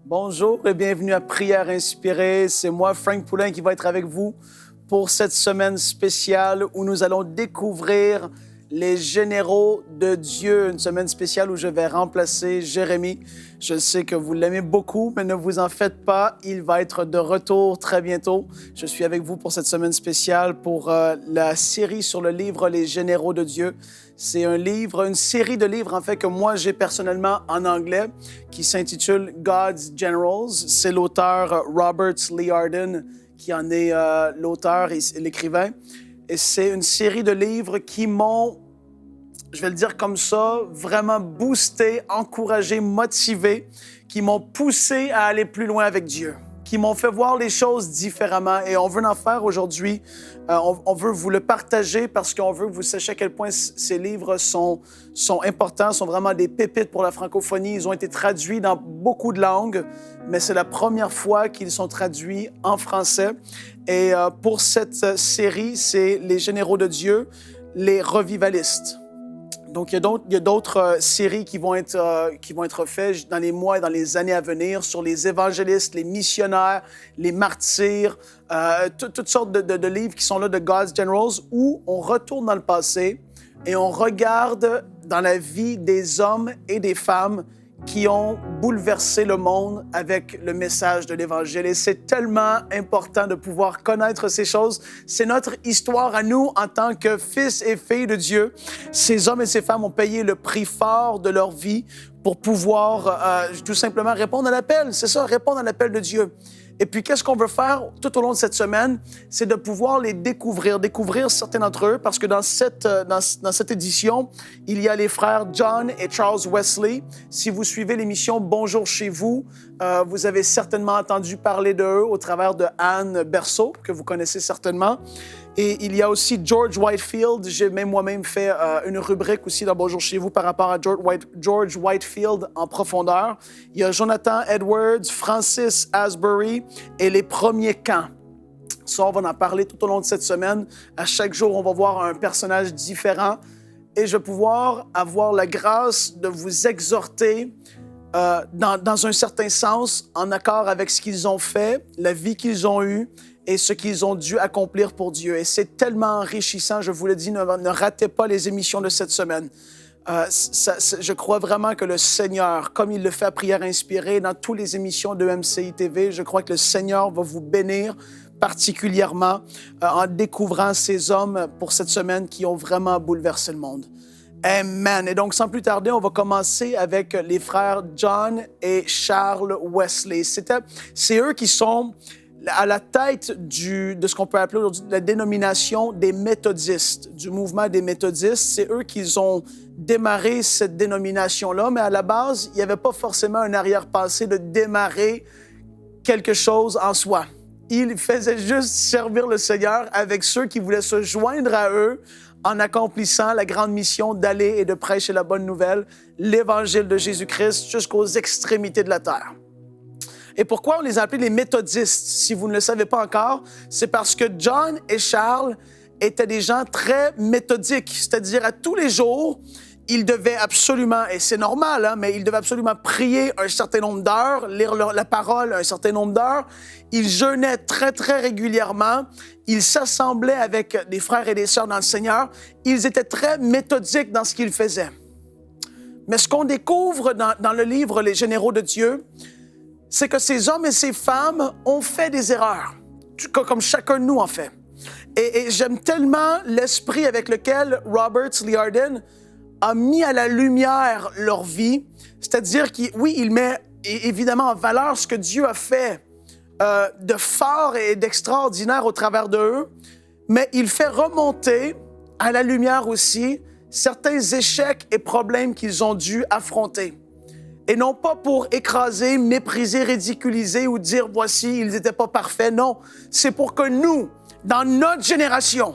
Bonjour et bienvenue à Prière Inspirée. C'est moi, Frank Poulin, qui va être avec vous pour cette semaine spéciale où nous allons découvrir les généraux de Dieu. Une semaine spéciale où je vais remplacer Jérémy. Je sais que vous l'aimez beaucoup, mais ne vous en faites pas. Il va être de retour très bientôt. Je suis avec vous pour cette semaine spéciale pour la série sur le livre Les généraux de Dieu. C'est une série de livres en fait que moi j'ai personnellement en anglais qui s'intitule God's Generals. C'est l'auteur Robert Lee Arden qui en est l'auteur et l'écrivain. Et c'est une série de livres qui m'ont, je vais le dire comme ça, vraiment boosté, encouragé, motivé, qui m'ont poussé à aller plus loin avec Dieu, qui m'ont fait voir les choses différemment. Et on veut en faire aujourd'hui. On veut vous le partager parce qu'on veut que vous sachiez à quel point ces livres sont importants, sont vraiment des pépites pour la francophonie. Ils ont été traduits dans beaucoup de langues, mais c'est la première fois qu'ils sont traduits en français. Et pour cette série, c'est Les généraux de Dieu, les revivalistes. Donc, il y a d'autres séries qui vont être faites dans les mois et dans les années à venir sur les évangélistes, les missionnaires, les martyrs, toutes sortes de livres qui sont là de God's Generals où on retourne dans le passé et on regarde dans la vie des hommes et des femmes qui ont bouleversé le monde avec le message de l'Évangile. Et c'est tellement important de pouvoir connaître ces choses. C'est notre histoire à nous en tant que fils et filles de Dieu. Ces hommes et ces femmes ont payé le prix fort de leur vie pour pouvoir tout simplement répondre à l'appel. C'est ça, répondre à l'appel de Dieu. Et puis, qu'est-ce qu'on veut faire tout au long de cette semaine? C'est de pouvoir les découvrir certains d'entre eux, parce que dans cette édition, il y a les frères John et Charles Wesley. Si vous suivez l'émission Bonjour chez vous, vous avez certainement entendu parler d'eux au travers de Anne Berceau, que vous connaissez certainement. Et il y a aussi George Whitefield. J'ai même moi-même fait une rubrique aussi dans Bonjour chez vous par rapport à George Whitefield en profondeur. Il y a Jonathan Edwards, Francis Asbury et les premiers camps. Ça, on va en parler tout au long de cette semaine. À chaque jour, on va voir un personnage différent. Et je vais pouvoir avoir la grâce de vous exhorter dans un certain sens, en accord avec ce qu'ils ont fait, la vie qu'ils ont eue, et ce qu'ils ont dû accomplir pour Dieu. Et c'est tellement enrichissant, je vous le dis, ne ratez pas les émissions de cette semaine. Je crois vraiment que le Seigneur, comme il le fait à Prière Inspirée, dans toutes les émissions de MCI TV, je crois que le Seigneur va vous bénir particulièrement en découvrant ces hommes pour cette semaine qui ont vraiment bouleversé le monde. Amen. Et donc, sans plus tarder, on va commencer avec les frères John et Charles Wesley. C'est eux qui sont à la tête de ce qu'on peut appeler aujourd'hui la dénomination des méthodistes, du mouvement des méthodistes. C'est eux qui ont démarré cette dénomination-là, mais à la base, il n'y avait pas forcément un arrière-passé de démarrer quelque chose en soi. Ils faisaient juste servir le Seigneur avec ceux qui voulaient se joindre à eux en accomplissant la grande mission d'aller et de prêcher la bonne nouvelle, l'Évangile de Jésus-Christ jusqu'aux extrémités de la terre. Et pourquoi on les a appelés les méthodistes? Si vous ne le savez pas encore, c'est parce que John et Charles étaient des gens très méthodiques, c'est-à-dire à tous les jours, ils devaient absolument, et c'est normal, mais ils devaient absolument prier un certain nombre d'heures, lire la parole un certain nombre d'heures. Ils jeûnaient très, très régulièrement. Ils s'assemblaient avec des frères et des sœurs dans le Seigneur. Ils étaient très méthodiques dans ce qu'ils faisaient. Mais ce qu'on découvre dans le livre Les généraux de Dieu, c'est que ces hommes et ces femmes ont fait des erreurs, comme chacun de nous en fait. Et j'aime tellement l'esprit avec lequel Robert Lee Arden a mis à la lumière leur vie, c'est-à-dire qu'il met évidemment en valeur ce que Dieu a fait de fort et d'extraordinaire au travers d'eux, mais il fait remonter à la lumière aussi certains échecs et problèmes qu'ils ont dû affronter. Et non pas pour écraser, mépriser, ridiculiser ou dire « voici, ils n'étaient pas parfaits ». Non, c'est pour que nous, dans notre génération,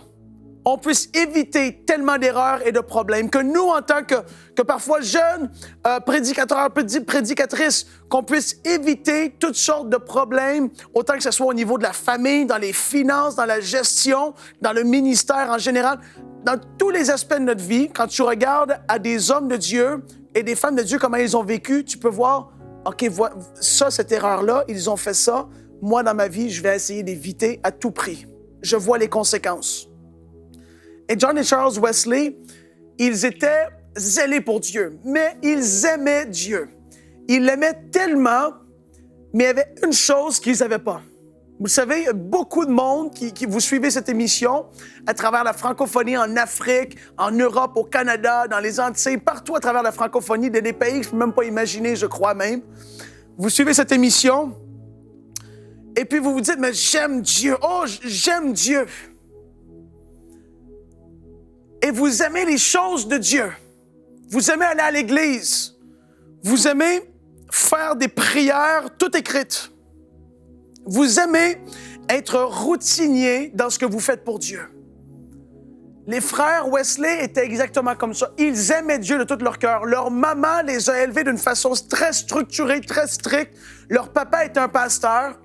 on puisse éviter tellement d'erreurs et de problèmes, que nous, en tant que parfois jeunes prédicateurs, prédicatrices, qu'on puisse éviter toutes sortes de problèmes, autant que ce soit au niveau de la famille, dans les finances, dans la gestion, dans le ministère en général, dans tous les aspects de notre vie. Quand tu regardes à des hommes de Dieu et des femmes de Dieu, comment ils ont vécu, tu peux voir OK, ça, cette erreur-là, ils ont fait ça. Moi, dans ma vie, je vais essayer d'éviter à tout prix. Je vois les conséquences. Et John et Charles Wesley, ils étaient zélés pour Dieu, mais ils aimaient Dieu. Ils l'aimaient tellement, mais il y avait une chose qu'ils n'avaient pas. Vous savez, il y a beaucoup de monde qui vous suivez cette émission à travers la francophonie en Afrique, en Europe, au Canada, dans les Antilles, partout à travers la francophonie, dans des pays que je ne peux même pas imaginer, je crois même. Vous suivez cette émission et puis vous vous dites, mais j'aime Dieu, oh, j'aime Dieu. Et vous aimez les choses de Dieu. Vous aimez aller à l'église. Vous aimez faire des prières toutes écrites. Vous aimez être routinier dans ce que vous faites pour Dieu. Les frères Wesley étaient exactement comme ça. Ils aimaient Dieu de tout leur cœur. Leur maman les a élevés d'une façon très structurée, très stricte. Leur papa était un pasteur,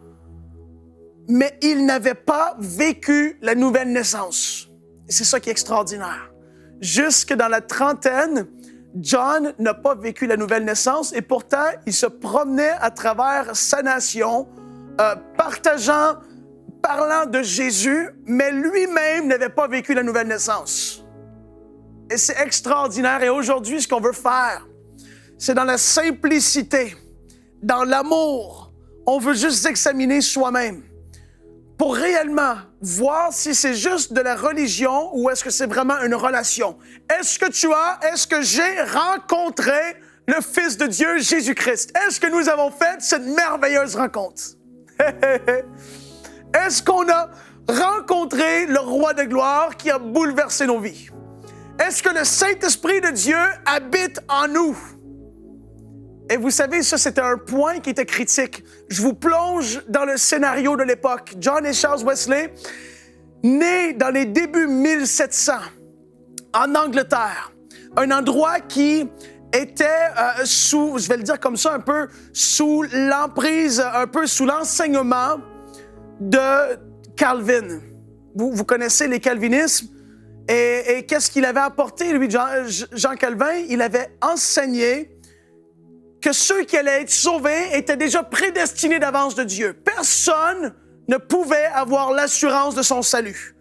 mais ils n'avaient pas vécu la nouvelle naissance. Et c'est ça qui est extraordinaire. Jusque dans la trentaine, John n'a pas vécu la nouvelle naissance et pourtant, il se promenait à travers sa nation, parlant de Jésus, mais lui-même n'avait pas vécu la nouvelle naissance. Et c'est extraordinaire. Et aujourd'hui, ce qu'on veut faire, c'est dans la simplicité, dans l'amour. On veut juste examiner soi-même pour réellement voir si c'est juste de la religion ou est-ce que c'est vraiment une relation. Est-ce que j'ai rencontré le Fils de Dieu, Jésus-Christ? Est-ce que nous avons fait cette merveilleuse rencontre? Est-ce qu'on a rencontré le Roi de gloire qui a bouleversé nos vies? Est-ce que le Saint-Esprit de Dieu habite en nous? Et vous savez, ça, c'était un point qui était critique. Je vous plonge dans le scénario de l'époque. John et Charles Wesley, nés dans les débuts 1700, en Angleterre, un endroit qui était sous, je vais le dire comme ça, un peu sous l'emprise, un peu sous l'enseignement de Calvin. Vous connaissez les calvinismes. Et qu'est-ce qu'il avait apporté, lui, Jean Calvin? Il avait enseigné que ceux qui allaient être sauvés étaient déjà prédestinés d'avance de Dieu. Personne ne pouvait avoir l'assurance de son salut.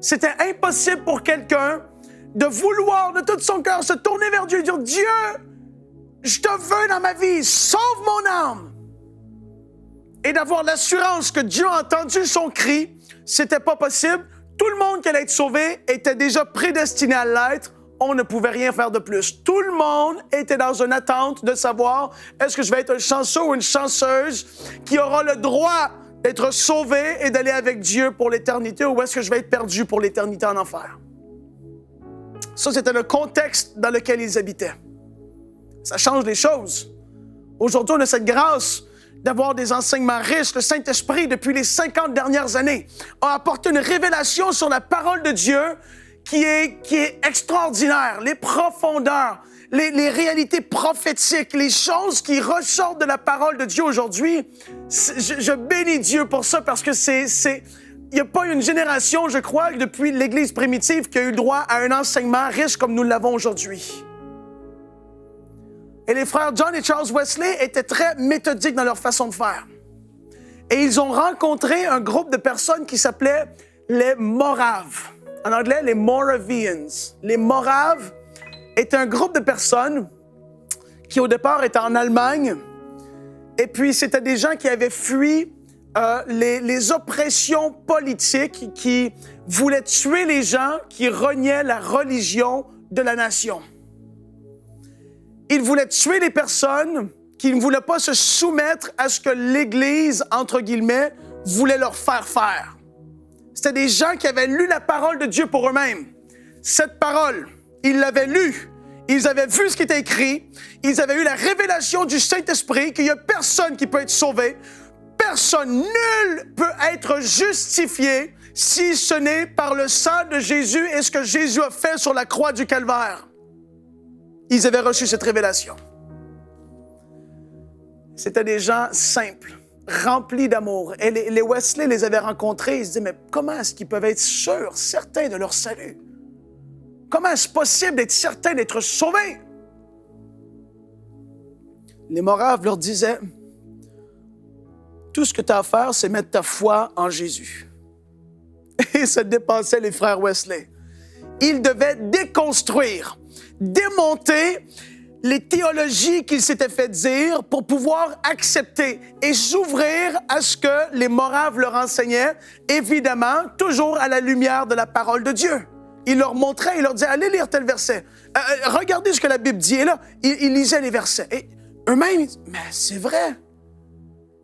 C'était impossible pour quelqu'un de vouloir de tout son cœur se tourner vers Dieu et dire « Dieu, je te veux dans ma vie, sauve mon âme !» Et d'avoir l'assurance que Dieu a entendu son cri, c'était pas possible. Tout le monde qui allait être sauvé était déjà prédestiné à l'être. On ne pouvait rien faire de plus. Tout le monde était dans une attente de savoir est-ce que je vais être un chanceux ou une chanceuse qui aura le droit d'être sauvé et d'aller avec Dieu pour l'éternité ou est-ce que je vais être perdu pour l'éternité en enfer? Ça, c'était le contexte dans lequel ils habitaient. Ça change les choses. Aujourd'hui, on a cette grâce d'avoir des enseignements riches. Le Saint-Esprit, depuis les 50 dernières années, a apporté une révélation sur la parole de Dieu qui est extraordinaire. Les profondeurs, les réalités prophétiques, les choses qui ressortent de la parole de Dieu aujourd'hui. Je bénis Dieu pour ça parce que il n'y a pas une génération, je crois, depuis l'Église primitive qui a eu droit à un enseignement riche comme nous l'avons aujourd'hui. Et les frères John et Charles Wesley étaient très méthodiques dans leur façon de faire. Et ils ont rencontré un groupe de personnes qui s'appelait les Moraves. En anglais, les Moravians. Les Moraves étaient un groupe de personnes qui, au départ, étaient en Allemagne. Et puis, c'était des gens qui avaient fui les oppressions politiques qui voulaient tuer les gens qui reniaient la religion de la nation. Ils voulaient tuer les personnes qui ne voulaient pas se soumettre à ce que l'Église, entre guillemets, voulait leur faire faire. C'était des gens qui avaient lu la parole de Dieu pour eux-mêmes. Cette parole, ils l'avaient lue. Ils avaient vu ce qui était écrit. Ils avaient eu la révélation du Saint-Esprit qu'il n'y a personne qui peut être sauvé. Personne, nul peut être justifié si ce n'est par le sang de Jésus et ce que Jésus a fait sur la croix du Calvaire. Ils avaient reçu cette révélation. C'était des gens simples, remplis d'amour. Et les Wesley les avaient rencontrés. Ils se disaient, mais comment est-ce qu'ils peuvent être sûrs, certains de leur salut? Comment est-ce possible d'être certain d'être sauvés? Les Moraves leur disaient, tout ce que tu as à faire, c'est mettre ta foi en Jésus. Et ça dépassait les frères Wesley. Ils devaient déconstruire, démonter les théologies qu'ils s'étaient fait dire pour pouvoir accepter et s'ouvrir à ce que les Moraves leur enseignaient, évidemment, toujours à la lumière de la parole de Dieu. Il leur montrait, il leur disait, allez lire tel verset. Regardez ce que la Bible dit. Et là, ils lisaient les versets. Et eux-mêmes, ils disaient, mais c'est vrai.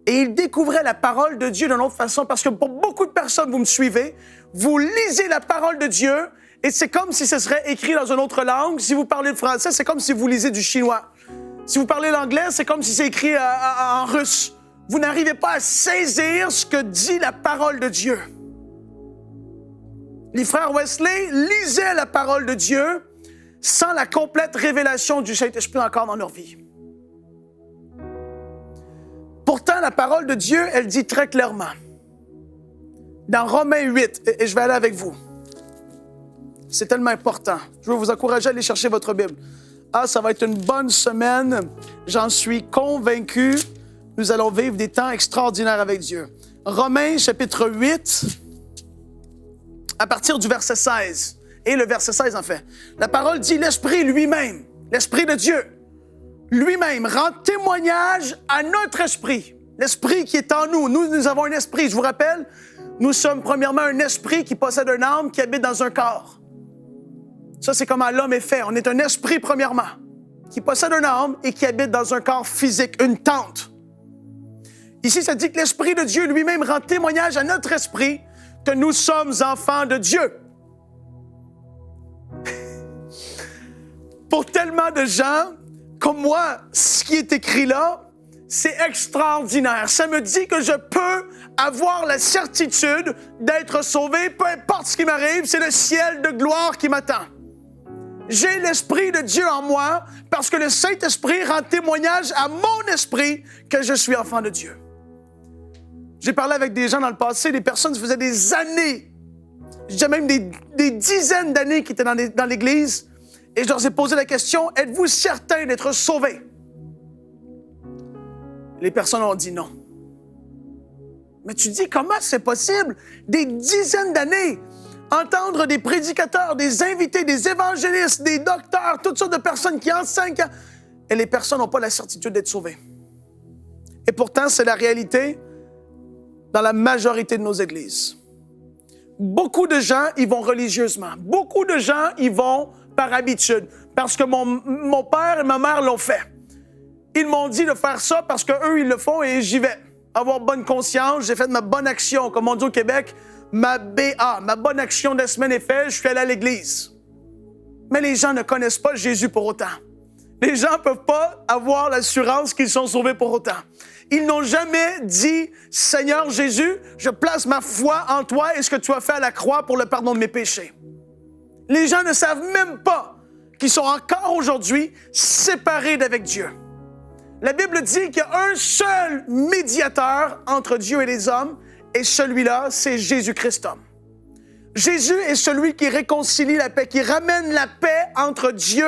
Et ils découvraient la parole de Dieu d'une autre façon, parce que pour beaucoup de personnes, vous me suivez, vous lisez la parole de Dieu, et c'est comme si ce serait écrit dans une autre langue. Si vous parlez le français, c'est comme si vous lisez du chinois. Si vous parlez l'anglais, c'est comme si c'est écrit en russe. Vous n'arrivez pas à saisir ce que dit la parole de Dieu. Les frères Wesley lisaient la parole de Dieu sans la complète révélation du Saint-Esprit encore dans leur vie. Pourtant, la parole de Dieu, elle dit très clairement, dans Romains 8, et je vais aller avec vous, c'est tellement important. Je veux vous encourager à aller chercher votre Bible. Ah, ça va être une bonne semaine, j'en suis convaincu. Nous allons vivre des temps extraordinaires avec Dieu. Romains, chapitre 8, à partir du verset 16, et le verset 16 en fait. La parole dit, l'Esprit lui-même, l'Esprit de Dieu, lui-même rend témoignage à notre esprit. L'esprit qui est en nous. Nous avons un esprit. Je vous rappelle, nous sommes premièrement un esprit qui possède une âme qui habite dans un corps. Ça, c'est comment l'homme est fait. On est un esprit, premièrement, qui possède une âme et qui habite dans un corps physique, une tente. Ici, ça dit que l'Esprit de Dieu lui-même rend témoignage à notre esprit que nous sommes enfants de Dieu. Pour tellement de gens, comme moi, ce qui est écrit là, c'est extraordinaire. Ça me dit que je peux avoir la certitude d'être sauvé, peu importe ce qui m'arrive, c'est le ciel de gloire qui m'attend. J'ai l'Esprit de Dieu en moi parce que le Saint-Esprit rend témoignage à mon esprit que je suis enfant de Dieu. J'ai parlé avec des gens dans le passé, des personnes qui faisaient des années, je dirais même des dizaines d'années qui étaient dans l'Église, et je leur ai posé la question, êtes-vous certain d'être sauvés? Les personnes ont dit non. Mais tu dis, comment c'est possible? Des dizaines d'années, entendre des prédicateurs, des invités, des évangélistes, des docteurs, toutes sortes de personnes qui enseignent, et les personnes n'ont pas la certitude d'être sauvées. Et pourtant, c'est la réalité dans la majorité de nos églises. Beaucoup de gens y vont religieusement. Beaucoup de gens y vont par habitude, parce que mon père et ma mère l'ont fait. Ils m'ont dit de faire ça parce qu'eux, ils le font et j'y vais. Avoir bonne conscience, j'ai fait ma bonne action, comme on dit au Québec, ma BA, ma bonne action de la semaine est faite, je suis allé à l'église. Mais les gens ne connaissent pas Jésus pour autant. Les gens ne peuvent pas avoir l'assurance qu'ils sont sauvés pour autant. Ils n'ont jamais dit, Seigneur Jésus, je place ma foi en toi et ce que tu as fait à la croix pour le pardon de mes péchés. Les gens ne savent même pas qu'ils sont encore aujourd'hui séparés d'avec Dieu. La Bible dit qu'il y a un seul médiateur entre Dieu et les hommes, et celui-là, c'est Jésus-Christ homme. Jésus est celui qui réconcilie la paix, qui ramène la paix entre Dieu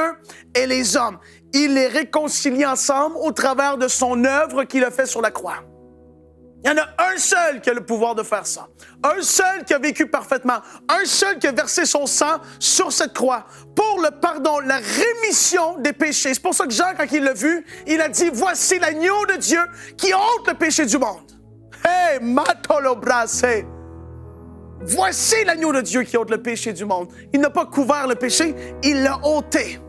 et les hommes. Il les réconcilie ensemble au travers de son œuvre qu'il a fait sur la croix. Il y en a un seul qui a le pouvoir de faire ça. Un seul qui a vécu parfaitement. Un seul qui a versé son sang sur cette croix pour le pardon, la rémission des péchés. C'est pour ça que Jean, quand il l'a vu, il a dit, voici l'agneau de Dieu qui ôte le péché du monde. Hey, matolo brasse. Voici l'agneau de Dieu qui ôte le péché du monde. Il n'a pas couvert le péché, il l'a ôté.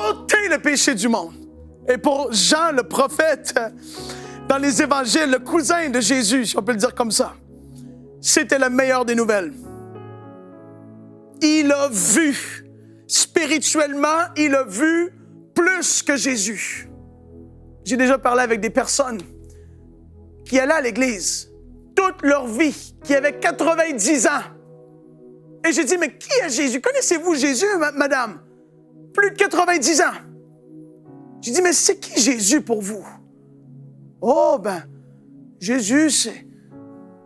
Ôté le péché du monde. Et pour Jean, le prophète, dans les évangiles, le cousin de Jésus, si on peut le dire comme ça, c'était la meilleure des nouvelles. Il a vu, spirituellement, il a vu plus que Jésus. J'ai déjà parlé avec des personnes qui allaient à l'église toute leur vie, qui avaient 90 ans. Et j'ai dit, mais qui est Jésus? Connaissez-vous Jésus, madame? Plus de 90 ans. J'ai dit, mais c'est qui Jésus pour vous? Oh, Jésus,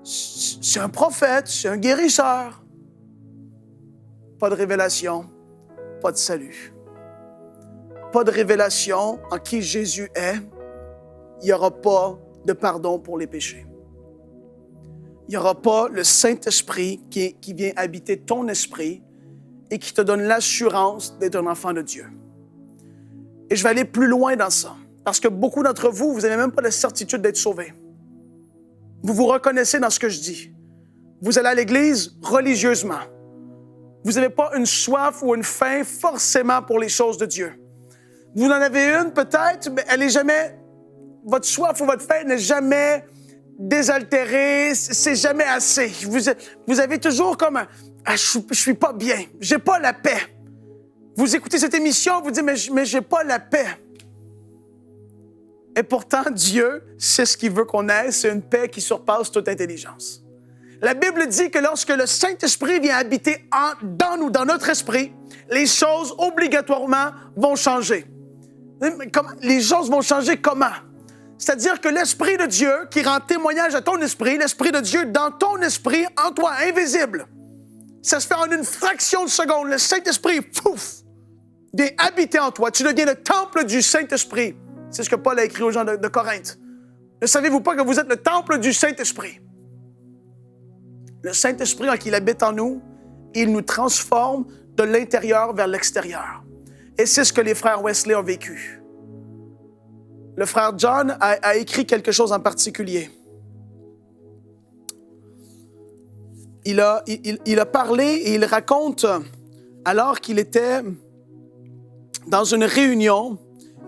c'est un prophète, c'est un guérisseur. Pas de révélation, pas de salut. Pas de révélation en qui Jésus est, il n'y aura pas de pardon pour les péchés. Il n'y aura pas le Saint-Esprit qui vient habiter ton esprit et qui te donne l'assurance d'être un enfant de Dieu. Et je vais aller plus loin dans ça, parce que beaucoup d'entre vous, vous n'avez même pas la certitude d'être sauvés. Vous vous reconnaissez dans ce que je dis. Vous allez à l'église religieusement. Vous n'avez pas une soif ou une faim forcément pour les choses de Dieu. Vous en avez une peut-être, mais elle n'est jamais... Votre soif ou votre faim n'est jamais désaltérée, c'est jamais assez. Vous avez toujours comme un... Ah, je suis pas bien, j'ai pas la paix. Vous écoutez cette émission, vous dites, mais j'ai pas la paix. Et pourtant, Dieu, c'est ce qu'il veut qu'on ait, c'est une paix qui surpasse toute intelligence. La Bible dit que lorsque le Saint-Esprit vient habiter dans nous, dans notre esprit, les choses obligatoirement vont changer. Les choses vont changer comment? C'est-à-dire que l'Esprit de Dieu qui rend témoignage à ton esprit, l'Esprit de Dieu dans ton esprit, en toi, invisible, ça se fait en une fraction de seconde. Le Saint-Esprit, pouf, vient habiter en toi. Tu deviens le temple du Saint-Esprit. C'est ce que Paul a écrit aux gens de Corinthe. Ne savez-vous pas que vous êtes le temple du Saint-Esprit? Le Saint-Esprit, quand il habite en nous, il nous transforme de l'intérieur vers l'extérieur. Et c'est ce que les frères Wesley ont vécu. Le frère John a écrit quelque chose en particulier. Il a parlé et il raconte, alors qu'il était dans une réunion,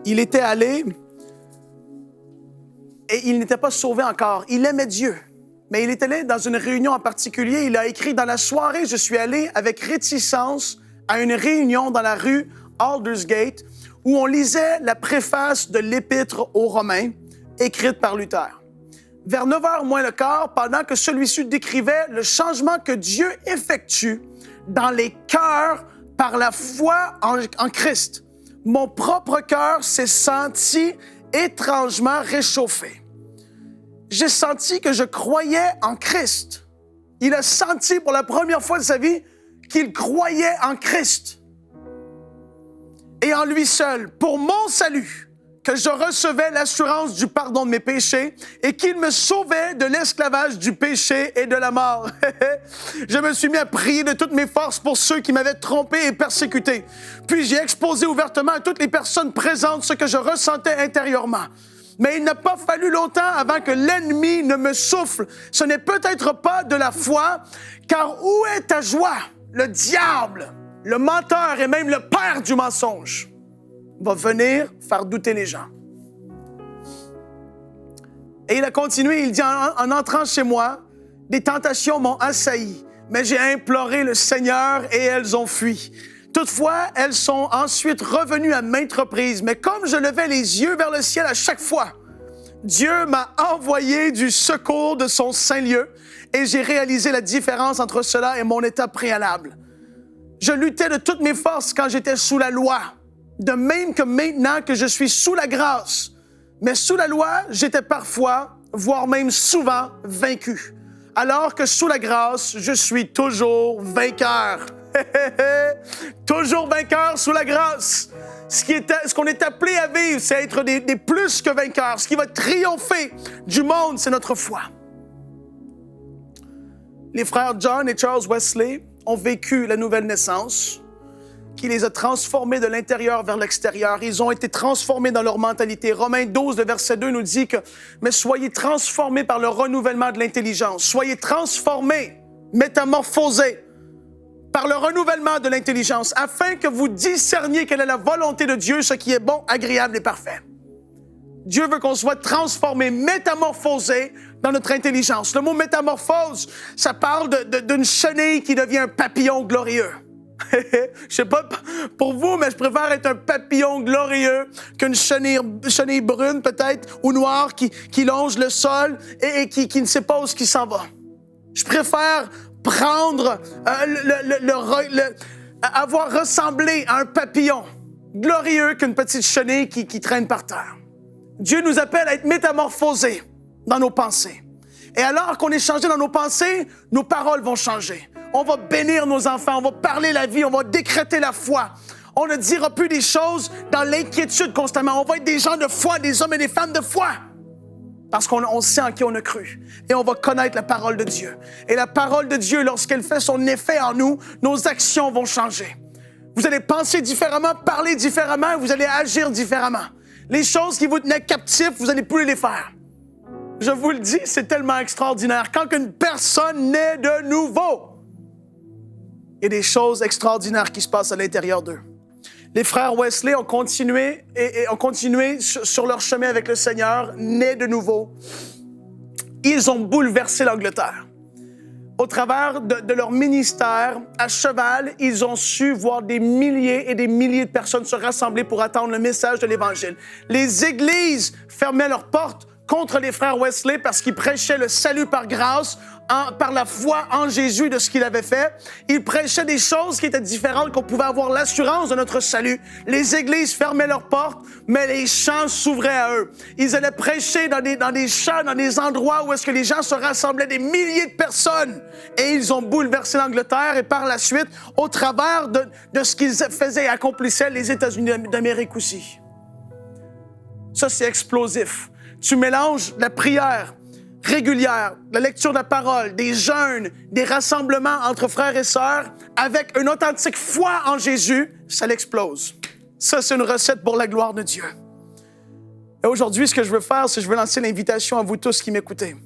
il était allé et il n'était pas sauvé encore. Il aimait Dieu, mais il était allé dans une réunion en particulier. Il a écrit, dans la soirée, je suis allé avec réticence à une réunion dans la rue Aldersgate où on lisait la préface de l'Épître aux Romains, écrite par Luther. Vers 9h moins le quart, pendant que celui-ci décrivait le changement que Dieu effectue dans les cœurs par la foi en Christ, mon propre cœur s'est senti étrangement réchauffé. J'ai senti que je croyais en Christ. Il a senti pour la première fois de sa vie qu'il croyait en Christ et en lui seul, pour mon salut, que je recevais l'assurance du pardon de mes péchés et qu'il me sauvait de l'esclavage du péché et de la mort. Je me suis mis à prier de toutes mes forces pour ceux qui m'avaient trompé et persécuté. Puis j'ai exposé ouvertement à toutes les personnes présentes ce que je ressentais intérieurement. Mais il n'a pas fallu longtemps avant que l'ennemi ne me souffle. Ce n'est peut-être pas de la foi, car où est ta joie? Le diable, le menteur et même le père du mensonge va venir faire douter les gens. Et il a continué, il dit, en entrant chez moi, des tentations m'ont assailli, mais j'ai imploré le Seigneur et elles ont fui. Toutefois, elles sont ensuite revenues à maintes reprises, mais comme je levais les yeux vers le ciel à chaque fois, Dieu m'a envoyé du secours de son saint lieu et j'ai réalisé la différence entre cela et mon état préalable. Je luttais de toutes mes forces quand j'étais sous la loi, de même que maintenant que je suis sous la grâce. Mais sous la loi, j'étais parfois, voire même souvent, vaincu. Alors que sous la grâce, je suis toujours vainqueur. Toujours vainqueur sous la grâce. Ce qu'on est appelé à vivre, c'est être des plus que vainqueurs. Ce qui va triompher du monde, c'est notre foi. Les frères John et Charles Wesley ont vécu la nouvelle naissance, qui les a transformés de l'intérieur vers l'extérieur. Ils ont été transformés dans leur mentalité. Romains 12, le verset 2 nous dit que « Mais soyez transformés par le renouvellement de l'intelligence. Soyez transformés, métamorphosés, par le renouvellement de l'intelligence, afin que vous discerniez quelle est la volonté de Dieu, ce qui est bon, agréable et parfait. » Dieu veut qu'on soit transformé, métamorphosé dans notre intelligence. Le mot « métamorphose », ça parle d'une chenille qui devient un papillon glorieux. Je sais pas pour vous, mais je préfère être un papillon glorieux qu'une chenille brune peut-être ou noire qui longe le sol et qui ne sait pas où il s'en va. Je préfère prendre, avoir ressemblé à un papillon glorieux qu'une petite chenille qui traîne par terre. Dieu nous appelle à être métamorphosés dans nos pensées. Et alors qu'on est changé dans nos pensées, nos paroles vont changer. On va bénir nos enfants, on va parler la vie, on va décréter la foi. On ne dira plus des choses dans l'inquiétude constamment. On va être des gens de foi, des hommes et des femmes de foi. Parce qu'on sait en qui on a cru. Et on va connaître la parole de Dieu. Et la parole de Dieu, lorsqu'elle fait son effet en nous, nos actions vont changer. Vous allez penser différemment, parler différemment, vous allez agir différemment. Les choses qui vous tenaient captifs, vous n'allez plus les faire. Je vous le dis, c'est tellement extraordinaire. Quand une personne naît de nouveau, il y a des choses extraordinaires qui se passent à l'intérieur d'eux. Les frères Wesley ont continué sur leur chemin avec le Seigneur, nés de nouveau. Ils ont bouleversé l'Angleterre. Au travers de leur ministère à cheval, ils ont su voir des milliers et des milliers de personnes se rassembler pour attendre le message de l'Évangile. Les églises fermaient leurs portes contre les frères Wesley parce qu'ils prêchaient le salut par grâce, par la foi en Jésus de ce qu'il avait fait. Ils prêchaient des choses qui étaient différentes, qu'on pouvait avoir l'assurance de notre salut. Les églises fermaient leurs portes, mais les champs s'ouvraient à eux. Ils allaient prêcher dans des champs, dans des endroits où est-ce que les gens se rassemblaient, des milliers de personnes. Et ils ont bouleversé l'Angleterre et par la suite, au travers de ce qu'ils faisaient et accomplissaient, les États-Unis d'Amérique aussi. Ça, c'est explosif. Tu mélanges la prière régulière, la lecture de la parole, des jeûnes, des rassemblements entre frères et sœurs, avec une authentique foi en Jésus, ça l'explose. Ça, c'est une recette pour la gloire de Dieu. Et aujourd'hui, ce que je veux faire, c'est que je veux lancer l'invitation à vous tous qui m'écoutez.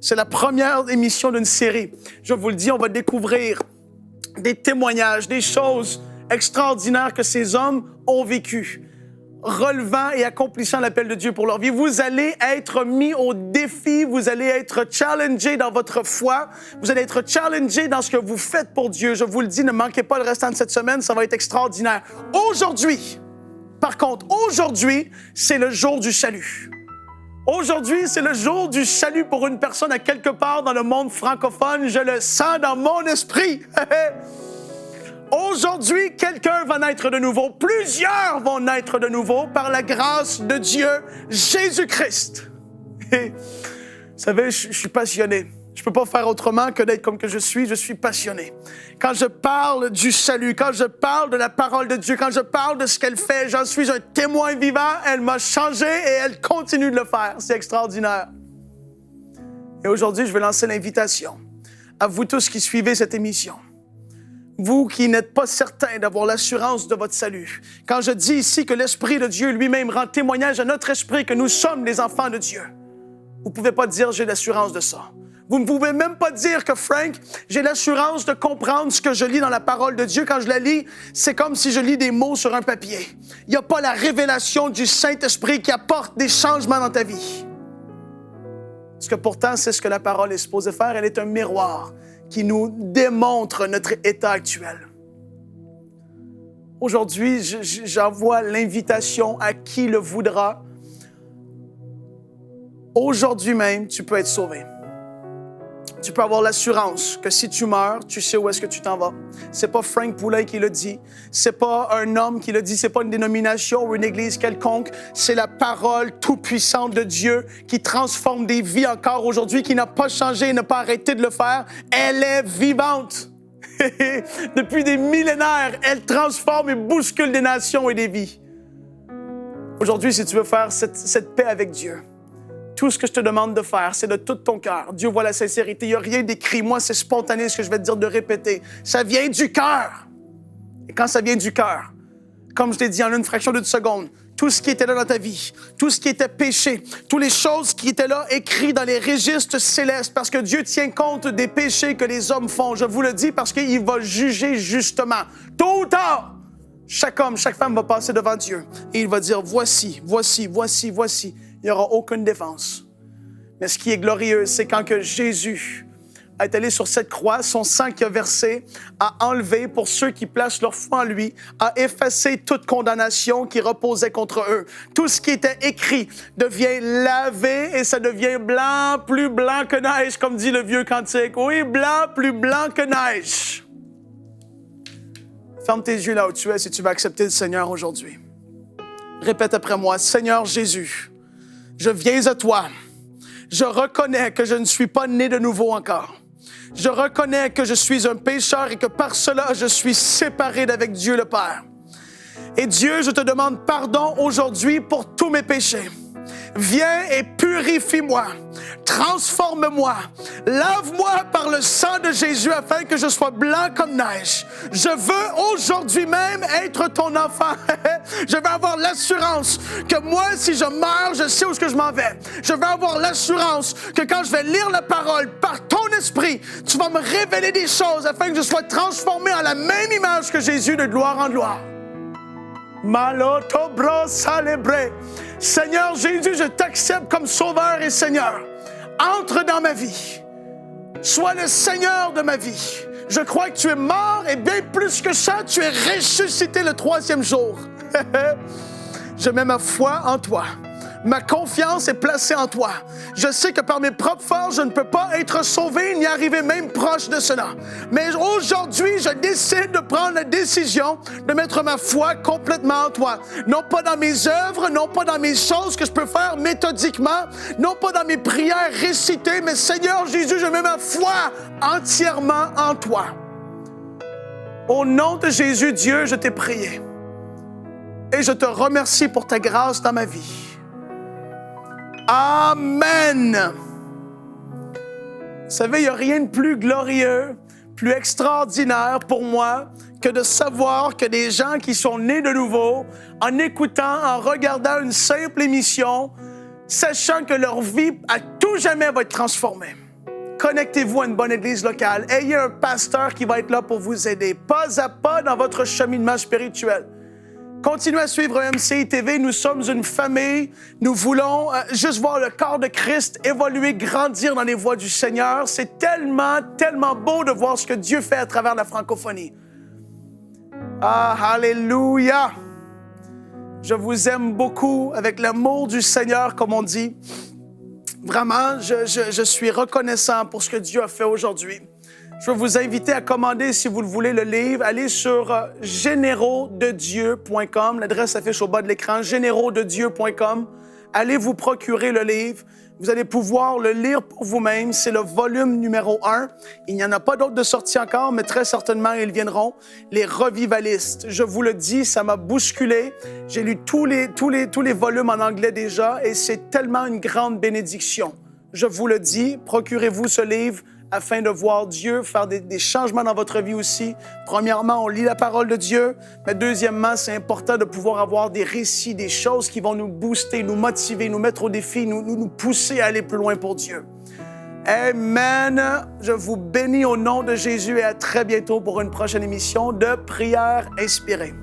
C'est la première émission d'une série. Je vous le dis, on va découvrir des témoignages, des choses extraordinaires que ces hommes ont vécues, relevant et accomplissant l'appel de Dieu pour leur vie. Vous allez être mis au défi, vous allez être challengé dans votre foi, vous allez être challengé dans ce que vous faites pour Dieu. Je vous le dis, ne manquez pas le restant de cette semaine, ça va être extraordinaire. Aujourd'hui, par contre, aujourd'hui, c'est le jour du salut. Aujourd'hui, c'est le jour du salut pour une personne à quelque part dans le monde francophone. Je le sens dans mon esprit. Aujourd'hui, quelqu'un va naître de nouveau. Plusieurs vont naître de nouveau par la grâce de Dieu, Jésus-Christ. Et, vous savez, je suis passionné. Je ne peux pas faire autrement que d'être comme que je suis passionné. Quand je parle du salut, quand je parle de la parole de Dieu, quand je parle de ce qu'elle fait, j'en suis un témoin vivant. Elle m'a changé et elle continue de le faire. C'est extraordinaire. Et aujourd'hui, je vais lancer l'invitation à vous tous qui suivez cette émission. Vous qui n'êtes pas certains d'avoir l'assurance de votre salut. Quand je dis ici que l'Esprit de Dieu lui-même rend témoignage à notre esprit que nous sommes les enfants de Dieu, vous ne pouvez pas dire « j'ai l'assurance de ça ». Vous ne pouvez même pas dire que, Frank, j'ai l'assurance de comprendre ce que je lis dans la parole de Dieu. Quand je la lis, c'est comme si je lis des mots sur un papier. Il n'y a pas la révélation du Saint-Esprit qui apporte des changements dans ta vie. Parce que pourtant, c'est ce que la parole est supposée faire. Elle est un miroir qui nous démontre notre état actuel. Aujourd'hui, j'envoie l'invitation à qui le voudra. Aujourd'hui même, tu peux être sauvé. Tu peux avoir l'assurance que si tu meurs, tu sais où est-ce que tu t'en vas. C'est pas Frank Poulain qui le dit. C'est pas un homme qui le dit. C'est pas une dénomination ou une église quelconque. C'est la parole tout-puissante de Dieu qui transforme des vies encore aujourd'hui, qui n'a pas changé et n'a pas arrêté de le faire. Elle est vivante. Depuis des millénaires, elle transforme et bouscule des nations et des vies. Aujourd'hui, si tu veux faire cette paix avec Dieu, tout ce que je te demande de faire, c'est de tout ton cœur. Dieu voit la sincérité. Il n'y a rien d'écrit. Moi, c'est spontané ce que je vais te dire de répéter. Ça vient du cœur. Et quand ça vient du cœur, comme je t'ai dit en une fraction d'une seconde, tout ce qui était là dans ta vie, tout ce qui était péché, toutes les choses qui étaient là écrites dans les registres célestes, parce que Dieu tient compte des péchés que les hommes font. Je vous le dis parce qu'il va juger justement. Tôt ou tard, chaque homme, chaque femme va passer devant Dieu et il va dire, voici, voici, voici, voici. Il n'y aura aucune défense. Mais ce qui est glorieux, c'est quand que Jésus est allé sur cette croix, son sang qui a versé, a enlevé pour ceux qui placent leur foi en lui, a effacé toute condamnation qui reposait contre eux. Tout ce qui était écrit devient lavé et ça devient blanc, plus blanc que neige, comme dit le vieux cantique. Oui, blanc, plus blanc que neige. Ferme tes yeux là où tu es si tu veux accepter le Seigneur aujourd'hui. Répète après moi, Seigneur Jésus, je viens à toi. Je reconnais que je ne suis pas né de nouveau encore. Je reconnais que je suis un pécheur et que par cela, je suis séparé d'avec Dieu le Père. Et Dieu, je te demande pardon aujourd'hui pour tous mes péchés. Viens et purifie-moi. Transforme-moi. Lave-moi par le sang de Jésus afin que je sois blanc comme neige. Je veux aujourd'hui même être ton enfant. Je veux avoir l'assurance que moi, si je meurs, je sais où est-ce que je m'en vais. Je veux avoir l'assurance que quand je vais lire la parole par ton esprit, tu vas me révéler des choses afin que je sois transformé en la même image que Jésus de gloire en gloire. Malotobro célébré. Seigneur Jésus, je t'accepte comme Sauveur et Seigneur. Entre dans ma vie. Sois le Seigneur de ma vie. Je crois que tu es mort et bien plus que ça, tu es ressuscité le 3e jour. Je mets ma foi en toi. Ma confiance est placée en toi. Je sais que par mes propres forces, je ne peux pas être sauvé ni arriver même proche de cela. Mais aujourd'hui, je décide de prendre la décision de mettre ma foi complètement en toi. Non pas dans mes œuvres, non pas dans mes choses que je peux faire méthodiquement, non pas dans mes prières récitées, mais Seigneur Jésus, je mets ma foi entièrement en toi. Au nom de Jésus, Dieu, je t'ai prié. Et je te remercie pour ta grâce dans ma vie. Amen. Vous savez, il n'y a rien de plus glorieux, plus extraordinaire pour moi que de savoir que des gens qui sont nés de nouveau, en écoutant, en regardant une simple émission, sachant que leur vie à tout jamais va être transformée. Connectez-vous à une bonne église locale. Ayez un pasteur qui va être là pour vous aider, pas à pas dans votre cheminement spirituel. Continuez à suivre MCI TV. Nous sommes une famille. Nous voulons juste voir le corps de Christ évoluer, grandir dans les voies du Seigneur. C'est tellement, tellement beau de voir ce que Dieu fait à travers la francophonie. Ah, alléluia! Je vous aime beaucoup avec l'amour du Seigneur, comme on dit. Vraiment, je suis reconnaissant pour ce que Dieu a fait aujourd'hui. Je veux vous inviter à commander, si vous le voulez, le livre. Allez sur générosdedieu.com. L'adresse s'affiche au bas de l'écran, générosdedieu.com. Allez vous procurer le livre. Vous allez pouvoir le lire pour vous-même. C'est le volume numéro 1. Il n'y en a pas d'autres de sortis encore, mais très certainement, ils viendront. Les revivalistes. Je vous le dis, ça m'a bousculé. J'ai lu tous les volumes en anglais déjà et c'est tellement une grande bénédiction. Je vous le dis, procurez-vous ce livre afin de voir Dieu faire des changements dans votre vie aussi. Premièrement, on lit la parole de Dieu, mais deuxièmement, c'est important de pouvoir avoir des récits, des choses qui vont nous booster, nous motiver, nous mettre au défi, nous pousser à aller plus loin pour Dieu. Amen. Je vous bénis au nom de Jésus et à très bientôt pour une prochaine émission de Prière inspirée.